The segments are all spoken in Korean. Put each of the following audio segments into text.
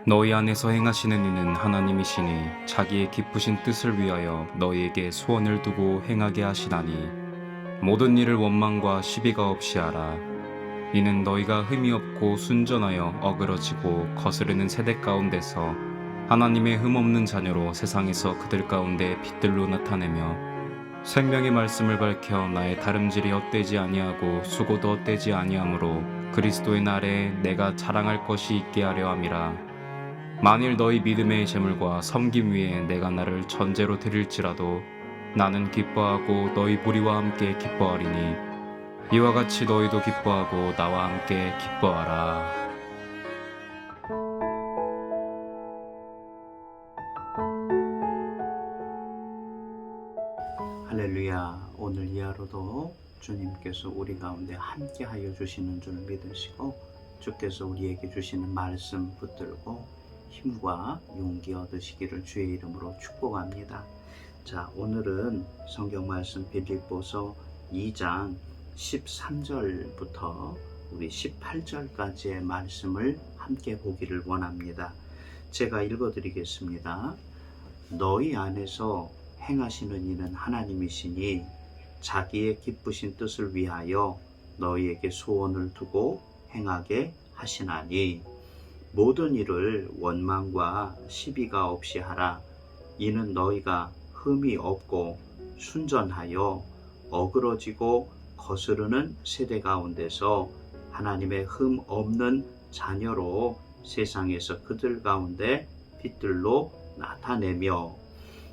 너희 안에서 행하시는 이는 하나님이시니 자기의 기쁘신 뜻을 위하여 너희에게 소원을 두고 행하게 하시나니 모든 일을 원망과 시비가 없이 하라. 이는 너희가 흠이 없고 순전하여 어그러지고 거스르는 세대 가운데서 하나님의 흠없는 자녀로 세상에서 그들 가운데 빛들로 나타내며 생명의 말씀을 밝혀 나의 다름질이 헛되지 아니하고 수고도 헛되지 아니하므로 그리스도의 날에 내가 자랑할 것이 있게 하려 함이라. 만일 너희 믿음의 재물과 섬김 위에 내가 나를 전제로 드릴지라도 나는 기뻐하고 너희 무리와 함께 기뻐하리니 이와 같이 너희도 기뻐하고 나와 함께 기뻐하라. 할렐루야. 오늘 이 하루도 주님께서 우리 가운데 함께 하여 주시는 줄 믿으시고 주께서 우리에게 주시는 말씀 붙들고 힘과 용기 얻으시기를 주의 이름으로 축복합니다. 자, 오늘은 성경 말씀 빌립보서 2장 13절부터 우리 18절까지의 말씀을 함께 보기를 원합니다. 제가 읽어드리겠습니다. 너희 안에서 행하시는 이는 하나님이시니 자기의 기쁘신 뜻을 위하여 너희에게 소원을 두고 행하게 하시나니 모든 일을 원망과 시비가 없이 하라. 이는 너희가 흠이 없고 순전하여 어그러지고 거스르는 세대 가운데서 하나님의 흠 없는 자녀로 세상에서 그들 가운데 빛들로 나타내며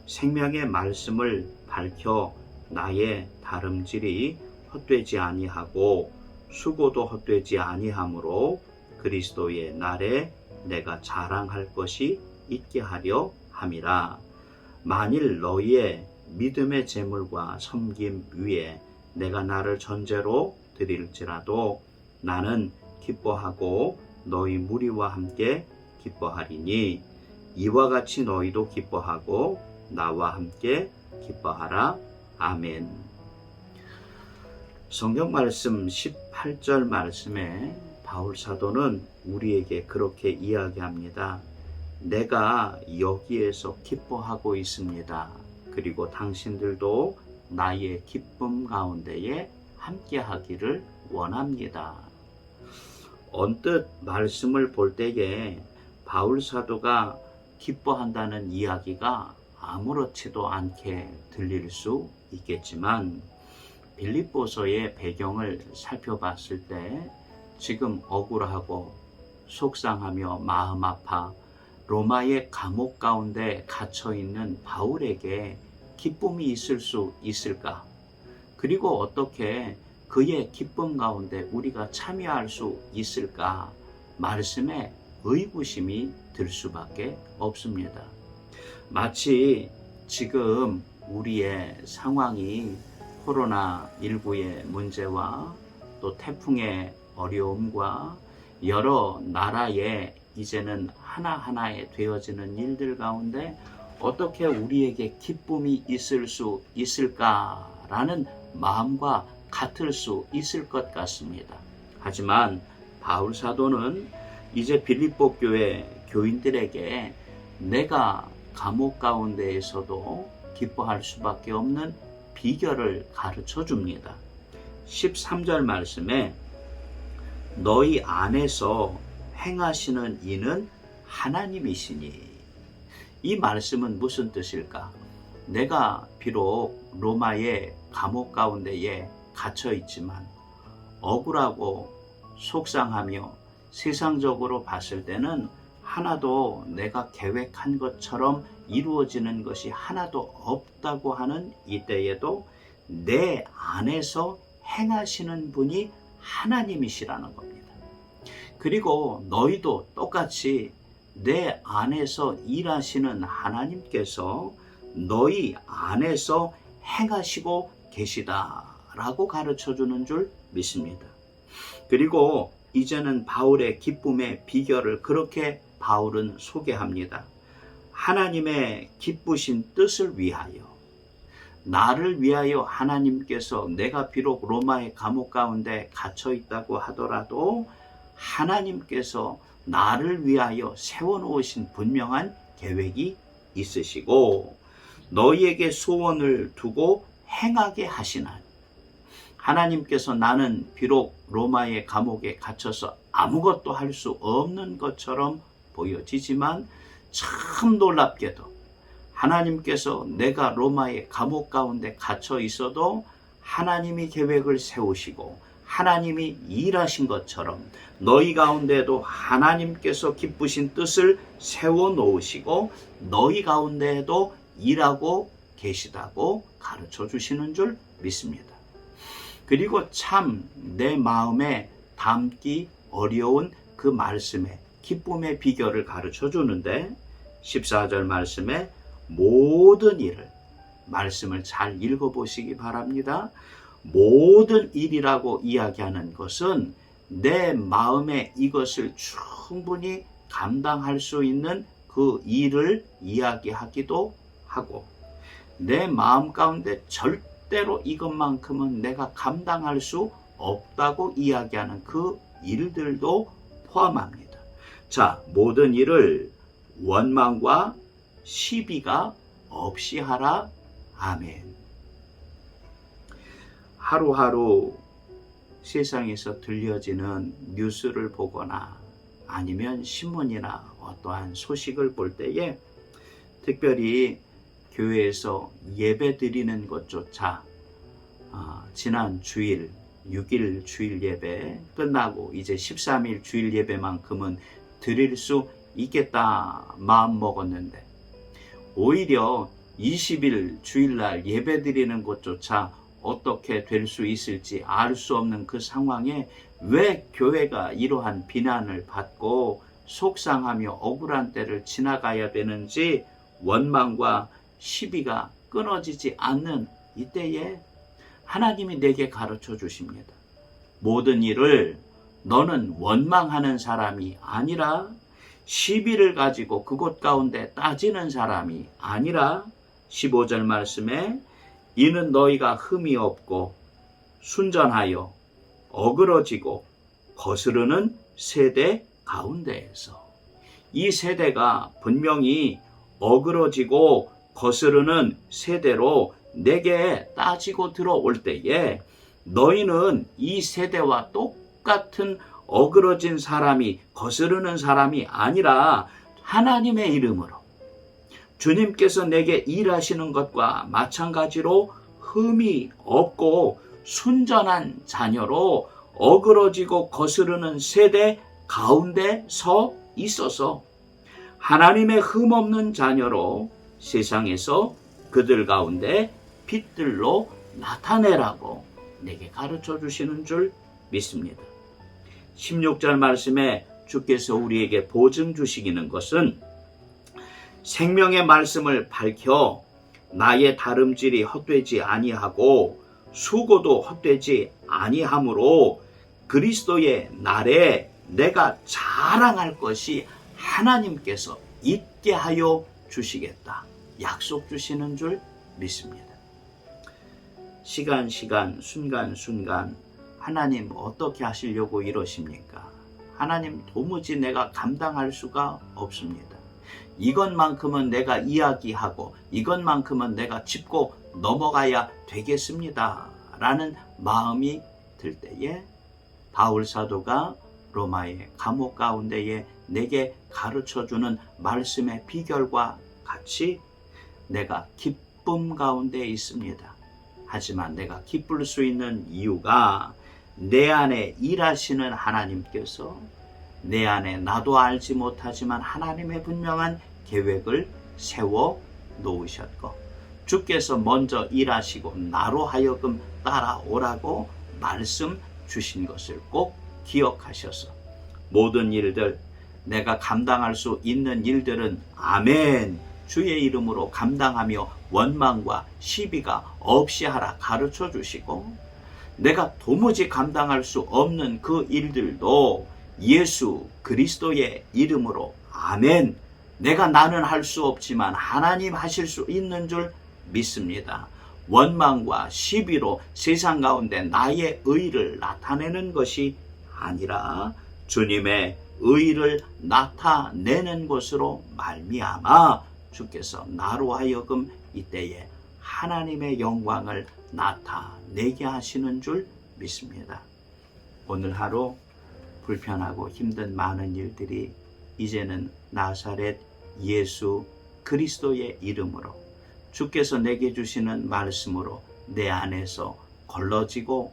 생명의 말씀을 밝혀 나의 다름질이 헛되지 아니하고 수고도 헛되지 아니하므로 그리스도의 날에 내가 자랑할 것이 있게 하려 함이라. 만일 너희의 믿음의 재물과 섬김 위에 내가 나를 전제로 드릴지라도 나는 기뻐하고 너희 무리와 함께 기뻐하리니 이와 같이 너희도 기뻐하고 나와 함께 기뻐하라. 아멘. 성경 말씀 18절 말씀에 바울 사도는 우리에게 그렇게 이야기합니다. 내가 여기에서 기뻐하고 있습니다. 그리고 당신들도 나의 기쁨 가운데에 함께 하기를 원합니다. 언뜻 말씀을 볼 때에 바울 사도가 기뻐한다는 이야기가 아무렇지도 않게 들릴 수 있겠지만 빌립보서의 배경을 살펴봤을 때 지금 억울하고 속상하며 마음 아파 로마의 감옥 가운데 갇혀있는 바울에게 기쁨이 있을 수 있을까? 그리고 어떻게 그의 기쁨 가운데 우리가 참여할 수 있을까? 말씀에 의구심이 들 수밖에 없습니다. 마치 지금 우리의 상황이 코로나19의 문제와 또 태풍의 어려움과 여러 나라의 이제는 하나하나에 되어지는 일들 가운데 어떻게 우리에게 기쁨이 있을 수 있을까라는 마음과 같을 수 있을 것 같습니다. 하지만 바울 사도는 이제 빌립보 교회 교인들에게 내가 감옥 가운데에서도 기뻐할 수밖에 없는 비결을 가르쳐 줍니다. 13절 말씀에 너희 안에서 행하시는 이는 하나님이시니, 이 말씀은 무슨 뜻일까? 내가 비록 로마의 감옥 가운데에 갇혀 있지만 억울하고 속상하며 세상적으로 봤을 때는 하나도 내가 계획한 것처럼 이루어지는 것이 하나도 없다고 하는 이때에도 내 안에서 행하시는 분이 하나님이시라는 겁니다. 그리고 너희도 똑같이 내 안에서 일하시는 하나님께서 너희 안에서 행하시고 계시다라고 가르쳐주는 줄 믿습니다. 그리고 이제는 바울의 기쁨의 비결을 그렇게 바울은 소개합니다. 하나님의 기쁘신 뜻을 위하여, 나를 위하여 하나님께서 내가 비록 로마의 감옥 가운데 갇혀 있다고 하더라도 하나님께서 나를 위하여 세워놓으신 분명한 계획이 있으시고 너희에게 소원을 두고 행하게 하시나니 하나님께서 나는 비록 로마의 감옥에 갇혀서 아무것도 할 수 없는 것처럼 보여지지만 참 놀랍게도 하나님께서 내가 로마의 감옥 가운데 갇혀 있어도 하나님이 계획을 세우시고 하나님이 일하신 것처럼 너희 가운데에도 하나님께서 기쁘신 뜻을 세워놓으시고 너희 가운데에도 일하고 계시다고 가르쳐 주시는 줄 믿습니다. 그리고 참 내 마음에 담기 어려운 그 말씀에 기쁨의 비결을 가르쳐 주는데 14절 말씀에 모든 일을 말씀을 잘 읽어보시기 바랍니다. 모든 일이라고 이야기하는 것은 내 마음에 이것을 충분히 감당할 수 있는 그 일을 이야기하기도 하고 내 마음 가운데 절대로 이것만큼은 내가 감당할 수 없다고 이야기하는 그 일들도 포함합니다. 자, 모든 일을 원망과 시비가 없이 하라. 아멘. 하루하루 세상에서 들려지는 뉴스를 보거나 아니면 신문이나 어떠한 소식을 볼 때에 특별히 교회에서 예배 드리는 것조차 지난 주일 6일 주일 예배 끝나고 이제 13일 주일 예배만큼은 드릴 수 있겠다 마음 먹었는데 오히려 20일 주일날 예배 드리는 것조차 어떻게 될 수 있을지 알 수 없는 그 상황에 왜 교회가 이러한 비난을 받고 속상하며 억울한 때를 지나가야 되는지 원망과 시비가 끊어지지 않는 이때에 하나님이 내게 가르쳐 주십니다. 모든 일을 너는 원망하는 사람이 아니라 시비를 가지고 그곳 가운데 따지는 사람이 아니라 15절 말씀에 이는 너희가 흠이 없고 순전하여 어그러지고 거스르는 세대 가운데에서 이 세대가 분명히 어그러지고 거스르는 세대로 내게 따지고 들어올 때에 너희는 이 세대와 똑같은 어그러진 사람이 거스르는 사람이 아니라 하나님의 이름으로 주님께서 내게 일하시는 것과 마찬가지로 흠이 없고 순전한 자녀로 어그러지고 거스르는 세대 가운데 서 있어서 하나님의 흠 없는 자녀로 세상에서 그들 가운데 빛들로 나타내라고 내게 가르쳐 주시는 줄 믿습니다. 16절 말씀에 주께서 우리에게 보증 주시기는 것은 생명의 말씀을 밝혀 나의 다름질이 헛되지 아니하고 수고도 헛되지 아니하므로 그리스도의 날에 내가 자랑할 것이 하나님께서 있게 하여 주시겠다. 약속 주시는 줄 믿습니다. 시간 순간 하나님 어떻게 하시려고 이러십니까? 하나님 도무지 내가 감당할 수가 없습니다. 이것만큼은 내가 이야기하고 이것만큼은 내가 짚고 넘어가야 되겠습니다. 라는 마음이 들 때에 바울 사도가 로마의 감옥 가운데에 내게 가르쳐주는 말씀의 비결과 같이 내가 기쁨 가운데 있습니다. 하지만 내가 기쁠 수 있는 이유가 내 안에 일하시는 하나님께서 내 안에 나도 알지 못하지만 하나님의 분명한 계획을 세워 놓으셨고 주께서 먼저 일하시고 나로 하여금 따라오라고 말씀 주신 것을 꼭 기억하셔서 모든 일들 내가 감당할 수 있는 일들은 아멘 주의 이름으로 감당하며 원망과 시비가 없이 하라 가르쳐 주시고 내가 도무지 감당할 수 없는 그 일들도 예수 그리스도의 이름으로 아멘 내가 나는 할 수 없지만 하나님 하실 수 있는 줄 믿습니다. 원망과 시비로 세상 가운데 나의 의를 나타내는 것이 아니라 주님의 의를 나타내는 것으로 말미암아 주께서 나로 하여금 이때에 하나님의 영광을 나타내게 하시는 줄 믿습니다. 오늘 하루 불편하고 힘든 많은 일들이 이제는 나사렛 예수 그리스도의 이름으로 주께서 내게 주시는 말씀으로 내 안에서 걸러지고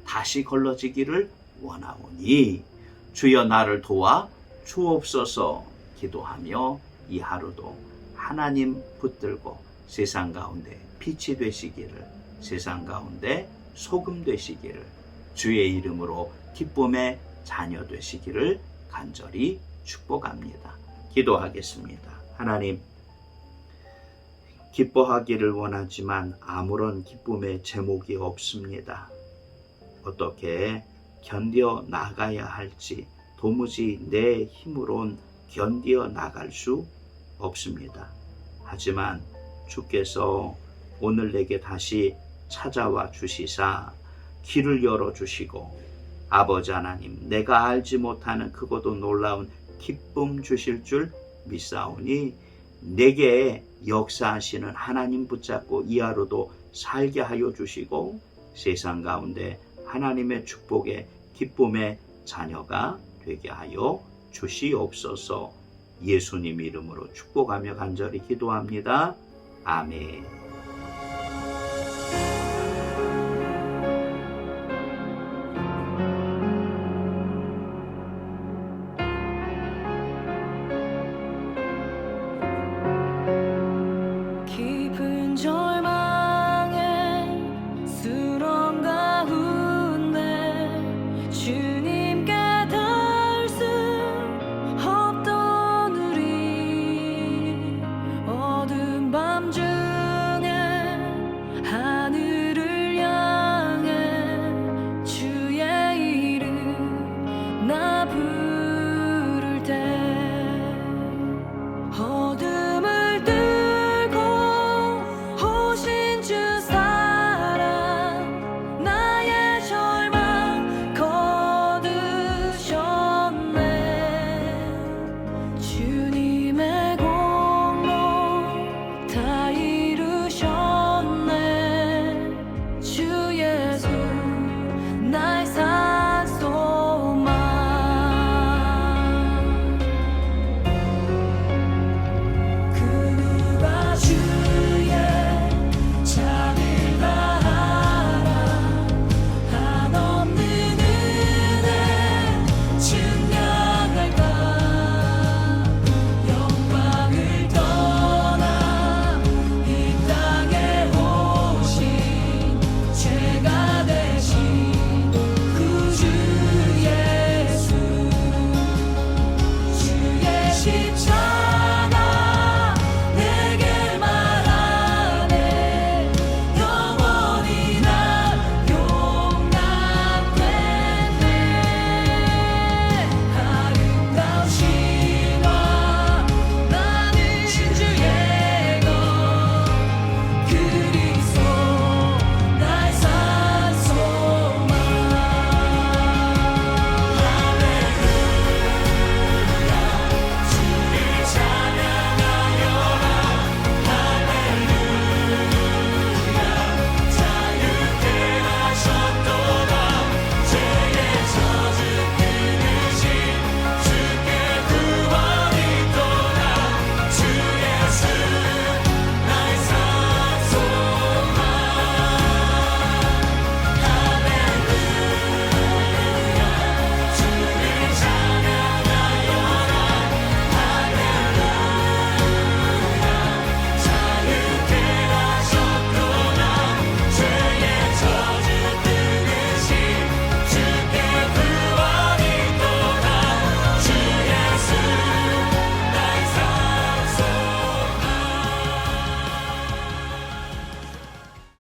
다시 걸러지기를 원하오니 주여 나를 도와 주옵소서 기도하며 이 하루도 하나님 붙들고 세상 가운데 빛이 되시기를, 세상 가운데 소금 되시기를, 주의 이름으로 기쁨의 자녀 되시기를 간절히 축복합니다. 기도하겠습니다. 하나님, 기뻐하기를 원하지만 아무런 기쁨의 제목이 없습니다. 어떻게 견뎌 나가야 할지 도무지 내 힘으론 견뎌 나갈 수 없습니다. 하지만 주께서 오늘 내게 다시 찾아와 주시사 길을 열어주시고 아버지 하나님, 내가 알지 못하는 크고도 놀라운 기쁨 주실 줄 믿사오니 내게 역사하시는 하나님 붙잡고 이 하루도 살게 하여 주시고 세상 가운데 하나님의 축복의 기쁨의 자녀가 되게 하여 주시옵소서. 예수님 이름으로 축복하며 간절히 기도합니다. 아멘.